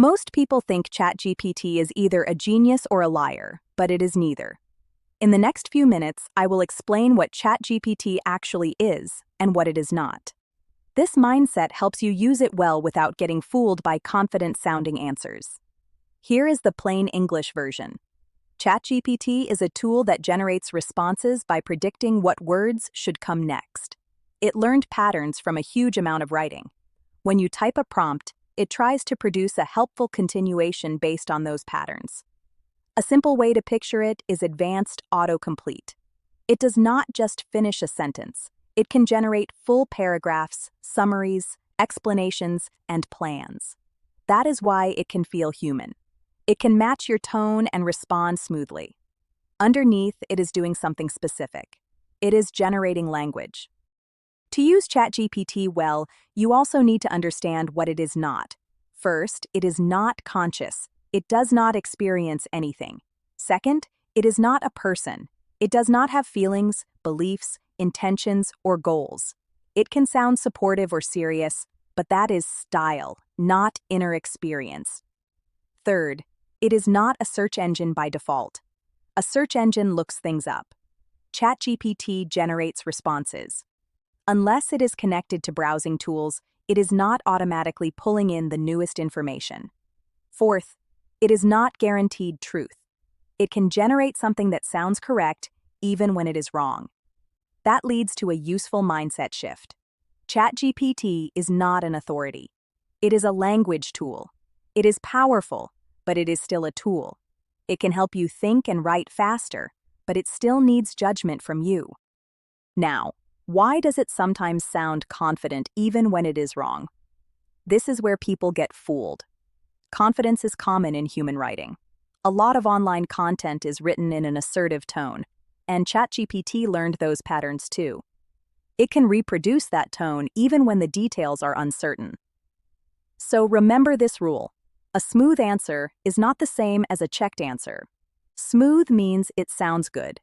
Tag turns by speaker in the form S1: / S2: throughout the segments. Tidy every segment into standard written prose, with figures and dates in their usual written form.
S1: Most people think ChatGPT is either a genius or a liar, but it is neither. In the next few minutes, I will explain what ChatGPT actually is and what it is not. This mindset helps you use it well without getting fooled by confident-sounding answers. Here is the plain English version. ChatGPT is a tool that generates responses by predicting what words should come next. It learned patterns from a huge amount of writing. When you type a prompt, it tries to produce a helpful continuation based on those patterns. A simple way to picture it is advanced autocomplete. It does not just finish a sentence. It can generate full paragraphs, summaries, explanations, and plans. That is why it can feel human. It can match your tone and respond smoothly. Underneath, it is doing something specific. It is generating language. To use ChatGPT well, you also need to understand what it is not. First, it is not conscious. It does not experience anything. Second, it is not a person. It does not have feelings, beliefs, intentions, or goals. It can sound supportive or serious, but that is style, not inner experience. Third, it is not a search engine by default. A search engine looks things up. ChatGPT generates responses. Unless it is connected to browsing tools, it is not automatically pulling in the newest information. Fourth, it is not guaranteed truth. It can generate something that sounds correct even when it is wrong. That leads to a useful mindset shift. ChatGPT is not an authority. It is a language tool. It is powerful, but it is still a tool. It can help you think and write faster, but it still needs judgment from you. Now, why does it sometimes sound confident even when it is wrong? This is where people get fooled. Confidence is common in human writing. A lot of online content is written in an assertive tone, and ChatGPT learned those patterns too. It can reproduce that tone even when the details are uncertain. So remember this rule. A smooth answer is not the same as a checked answer. Smooth means it sounds good.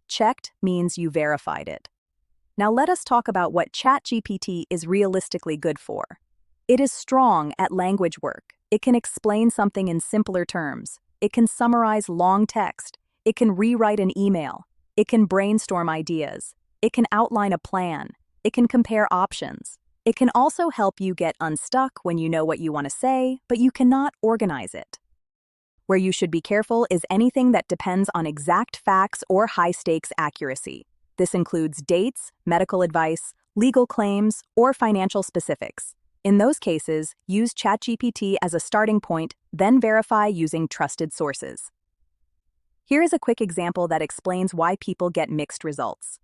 S1: Checked means you verified it. Now let us talk about what ChatGPT is realistically good for. It is strong at language work. It can explain something in simpler terms. It can summarize long text. It can rewrite an email. It can brainstorm ideas. It can outline a plan. It can compare options. It can also help you get unstuck when you know what you want to say, but you cannot organize it. Where you should be careful is anything that depends on exact facts or high-stakes accuracy. This includes dates, medical advice, legal claims, or financial specifics. In those cases, use ChatGPT as a starting point, then verify using trusted sources. Here is a quick example that explains why people get mixed results.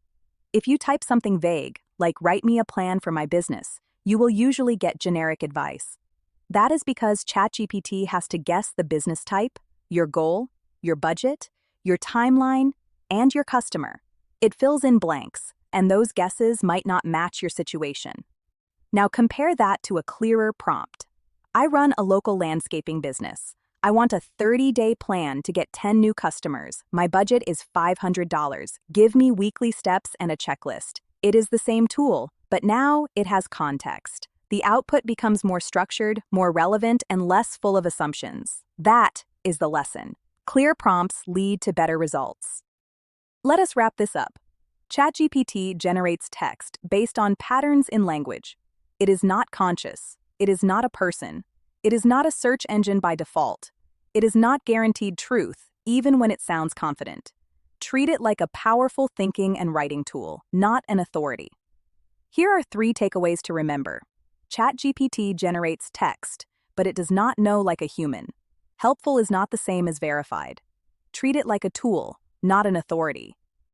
S1: If you type something vague, like "write me a plan for my business," you will usually get generic advice. That is because ChatGPT has to guess the business type, your goal, your budget, your timeline, and your customer. It fills in blanks, and those guesses might not match your situation. Now compare that to a clearer prompt. I run a local landscaping business. I want a 30-day plan to get 10 new customers. My budget is $500. Give me weekly steps and a checklist. It is the same tool, but now it has context. The output becomes more structured, more relevant, and less full of assumptions. That is the lesson. Clear prompts lead to better results. Let us wrap this up. ChatGPT generates text based on patterns in language. It is not conscious. It is not a person. It is not a search engine by default. It is not guaranteed truth, even when it sounds confident. Treat it like a powerful thinking and writing tool, not an authority. Here are 3 takeaways to remember. ChatGPT generates text, but it does not know like a human. Helpful is not the same as verified. Treat it like a tool, not an authority.